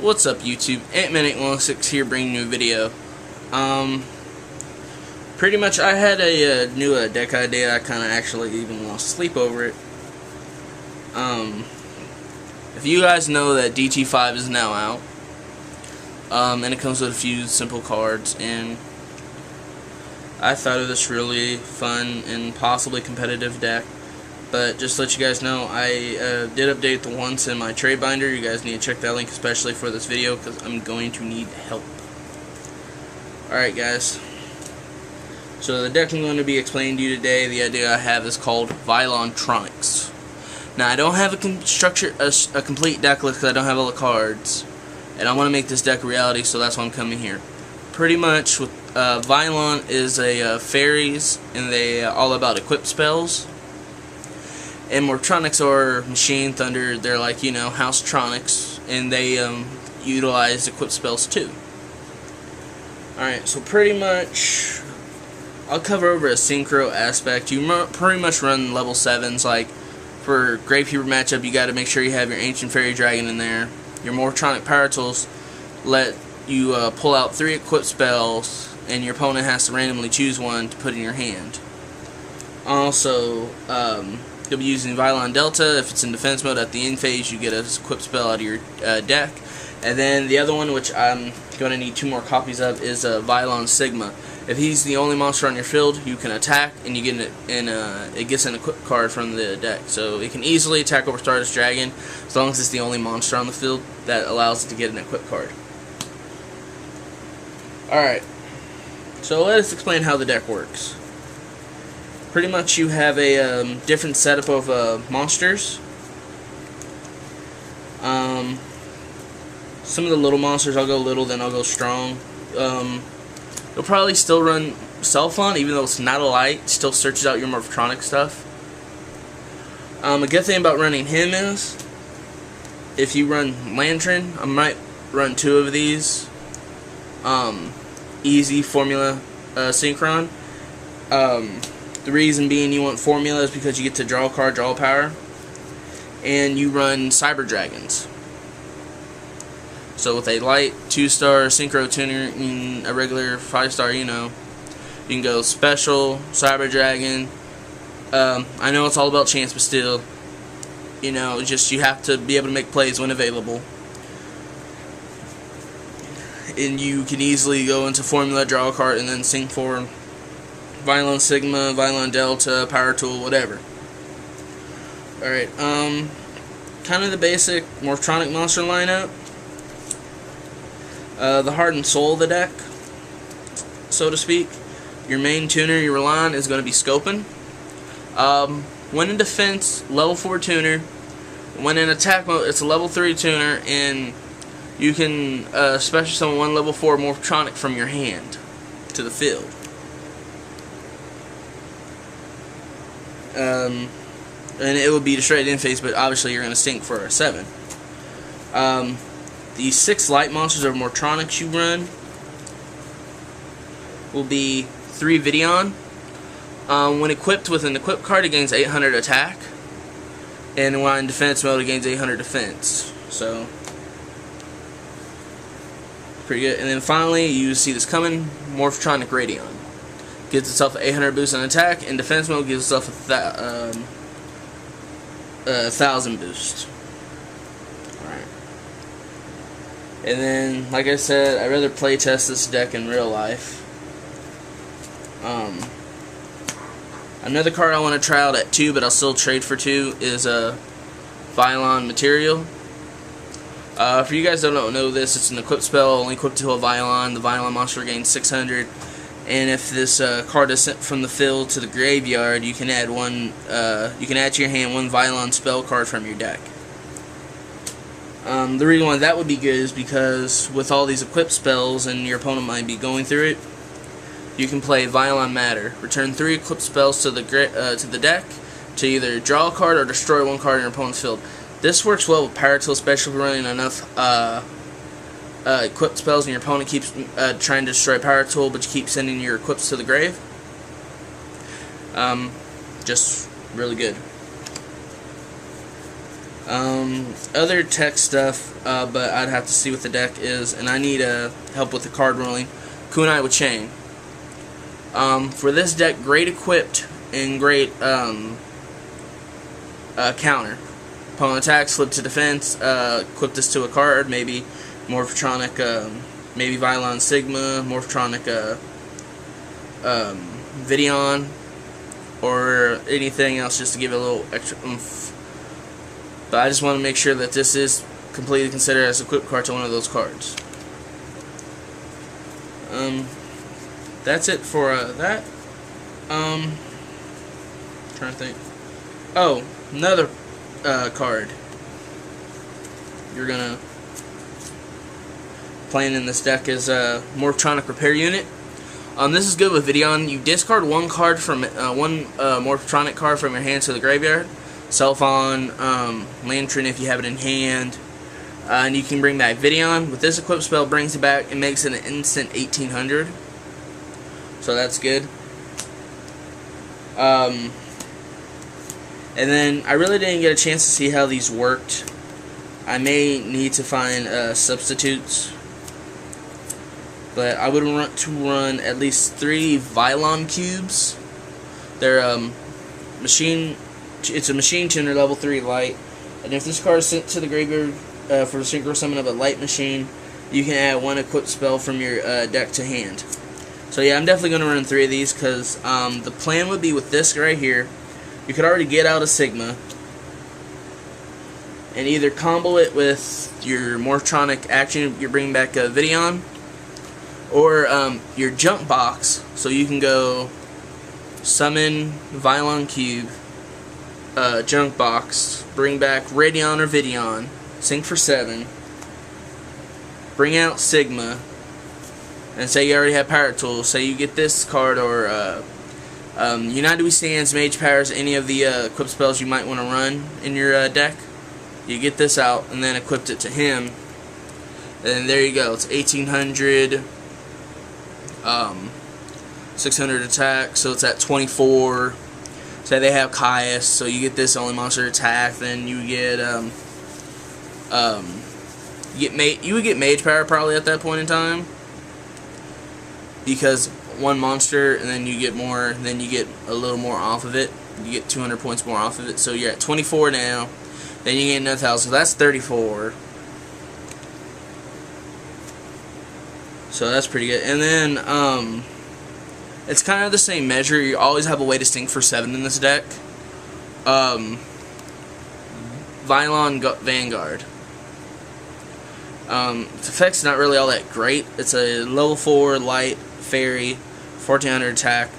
What's up, YouTube? Ant-Man816 here, bringing you a video. Pretty much I had a new deck idea. I kind of actually even lost sleep over it. If you guys know that DT5 is now out, and it comes with a few simple cards, and I thought of this really fun and possibly competitive deck. But just to let you guys know, I did update the once in my trade binder. You guys need to check that link, especially for this video, because I'm going to need help. Alright guys, so the deck I'm going to be explaining to you today, the idea I have is called Morphtronics. Now I don't have a complete deck list because I don't have all the cards, and I want to make this deck a reality, so that's why I'm coming here. Pretty much, with Vylon is a fairies, and they all about equip spells. And Morphtronics are Machine Thunder. They're like, you know, Housetronics, and they utilize equip spells too. Alright, so pretty much I'll cover over a synchro aspect. You pretty much run level 7s. Like for Gravekeeper matchup, you got to make sure you have your Ancient Fairy Dragon in there. Your Morphtronic Power Tools let you pull out 3 equip spells, and your opponent has to randomly choose one to put in your hand. Also, you'll be using Vylon Delta. If it's in defense mode at the end phase, you get a equip spell out of your deck. And then the other one, which I'm going to need 2 more copies of, is Vylon Sigma. If he's the only monster on your field, you can attack, and you get it gets an equip card from the deck. So it can easily attack over Stardust Dragon, as long as it's the only monster on the field that allows it to get an equip card. Alright, so let us explain how the deck works. Pretty much you have a different setup of monsters. Some of the little monsters, I'll go little, then I'll go strong. You'll probably still run Cellphone, even though it's not a light. It still searches out your Morphtronic stuff. A good thing about running him is, if you run Lantern, I might run 2 of these. Easy Formula Synchron. The reason being you want Formula is because you get to draw a card, draw power, and you run Cyber Dragons. So with a light 2-star Synchro Tuner and a regular 5-star, you know, you can go Special, Cyber Dragon. I know it's all about chance, but still, you know, just you have to be able to make plays when available. And you can easily go into Formula, draw a card, and then sync for Vylon Sigma, Vylon Delta, Power Tool, whatever. Alright, kind of the basic Morphtronic monster lineup. The heart and soul of the deck, so to speak. Your main tuner you're relying on is going to be Scopin. When in defense, level 4 tuner. When in attack mode, it's a level 3 tuner, and you can special summon 1 level 4 Morphtronic from your hand to the field. And it would be destroyed in phase, but obviously you're going to sink for a 7. The 6 light monsters of Morphtronics you run will be 3 Vidion. When equipped with an equip card, it gains 800 attack, and when in defense mode, it gains 800 defense. So pretty good. And then finally, you see this coming, Morphtronic Radion. Gives itself 800 boost on attack, and defense mode gives itself a 1000 boost. Alright. And then, like I said, I'd rather play test this deck in real life. Another card I want to try out at 2, but I'll still trade for 2, is a Vylon Material. For you guys that don't know this, it's an equip spell, only equipped to a Vylon. The Vylon monster gains 600. And if this card is sent from the field to the graveyard, you can add you can add to your hand 1 Vylon spell card from your deck. The reason why that would be good is because with all these equipped spells, and your opponent might be going through it, you can play Vylon Matter. Return 3 equipped spells to the deck to either draw a card or destroy 1 card in your opponent's field. This works well with Power Tool, especially if you're running enough equipped spells and your opponent keeps trying to destroy Power Tool, but you keep sending your equips to the grave. Just really good. Other tech stuff, but I'd have to see what the deck is, and I need help with the card rolling. Kunai with Chain. For this deck, great equipped and great counter. Opponent attacks, flip to defense, equip this to a card, maybe Morphtronic, maybe Vylon Sigma, Morphtronic Videon, or anything else just to give it a little extra oomph. But I just want to make sure that this is completely considered as a equipped card to one of those cards. That's it for that. Trying to think. Oh, another card. You're gonna playing in this deck is Morphtronic Repair Unit. This is good with Videon. You discard one card from one Morphtronic card from your hand to the graveyard. Cellphone, Lantern if you have it in hand, and you can bring back Videon. With this equipped spell, brings it back and makes it an instant 1800. So that's good. And then I really didn't get a chance to see how these worked. I may need to find substitutes, but I would want to run at least 3 Vylon cubes. They're machine. It's a machine tuner level 3 light, and if this card is sent to the graveyard for the synchro summon of a light machine, you can add 1 equipped spell from your deck to hand. So yeah, I'm definitely going to run 3 of these because the plan would be with this right here. You could already get out a Sigma and either combo it with your Morphtronic action, you're bringing back a Videon, or your junk box, so you can go summon Vylon Cube, junk box, bring back Radion or Videon, sync for 7, bring out Sigma, and say you already have Power Tools. Say you get this card, or United We Stand's Mage Powers, any of the equipped spells you might want to run in your deck. You get this out and then equipped it to him, and there you go. It's 1800, 600 attack, so it's at 24. Say they have Caius, so you get this only monster attack. Then you get you would get Mage Power probably at that point in time, because one monster, and then you get more, and then you get a little more off of it. You get 200 points more off of it, so you're at 24 now. Then you get another 1,000, so that's 34. So that's pretty good. And then it's kind of the same measure. You always have a way to sync for 7 in this deck. Vylon Vanguard. Its effect's not really all that great. It's a level 4 light fairy, 1400 attack.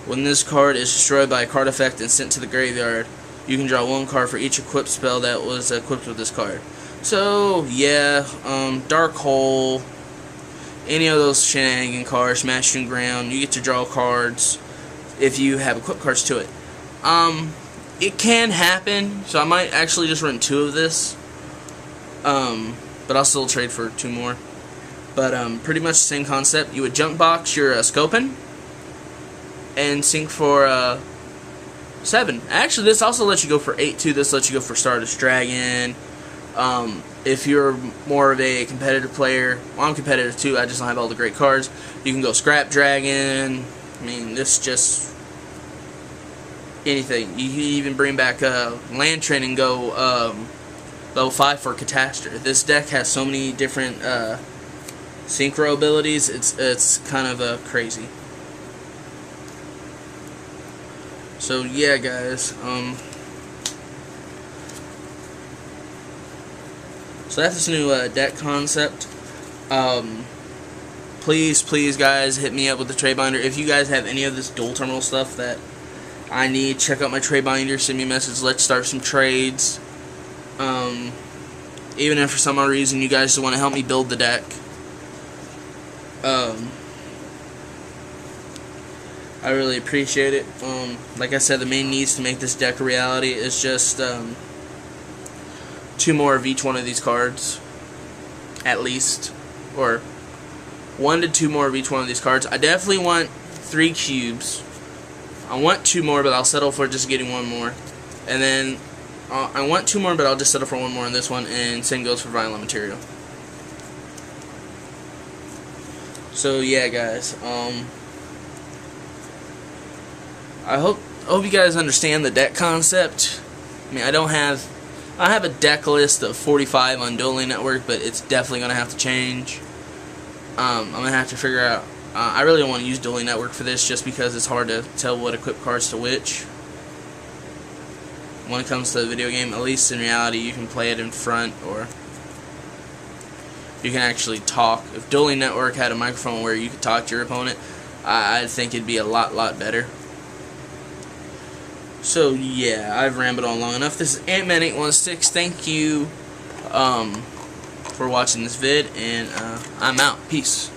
When this card is destroyed by a card effect and sent to the graveyard, you can draw 1 card for each equipped spell that was equipped with this card. So yeah, Dark Hole, any of those shenanigan cards, Smash to Ground, you get to draw cards if you have equipped cards to it. It can happen, so I might actually just run 2 of this, but I'll still trade for 2 more. But pretty much the same concept. You would junk box your Scopin and sync for 7. Actually, this also lets you go for 8 too. This lets you go for Stardust Dragon. If you're more of a competitive player, well, I'm competitive too, I just don't have all the great cards. You can go Scrap Dragon. I mean, this just anything. You can even bring back Lantern and go level 5 for Catastrophe. This deck has so many different synchro abilities. It's kind of crazy. So yeah, guys. So that's this new deck concept. Please, guys, hit me up with the trade binder. If you guys have any of this dual terminal stuff that I need, check out my trade binder. Send me a message. Let's start some trades. Even if for some odd reason you guys just want to help me build the deck. I really appreciate it. Like I said, the main needs to make this deck a reality is just 2 more of each one of these cards, at least, or 1 to 2 more of each one of these cards. I definitely want 3 cubes. I want 2 more, but I'll settle for just getting 1 more. And then I want 2 more, but I'll just settle for 1 more on this one, and same goes for vinyl material. So yeah, guys, I hope you guys understand the deck concept. I mean, I have a deck list of 45 on Dueling Network, but it's definitely gonna have to change. I'm gonna have to figure out. I really don't want to use Dueling Network for this, just because it's hard to tell what equip cards to which. When it comes to the video game, at least in reality, you can play it in front, or you can actually talk. If Dueling Network had a microphone where you could talk to your opponent, I think it'd be a lot better. So yeah, I've rambled on long enough. This is Antman816. Thank you for watching this vid, and I'm out. Peace.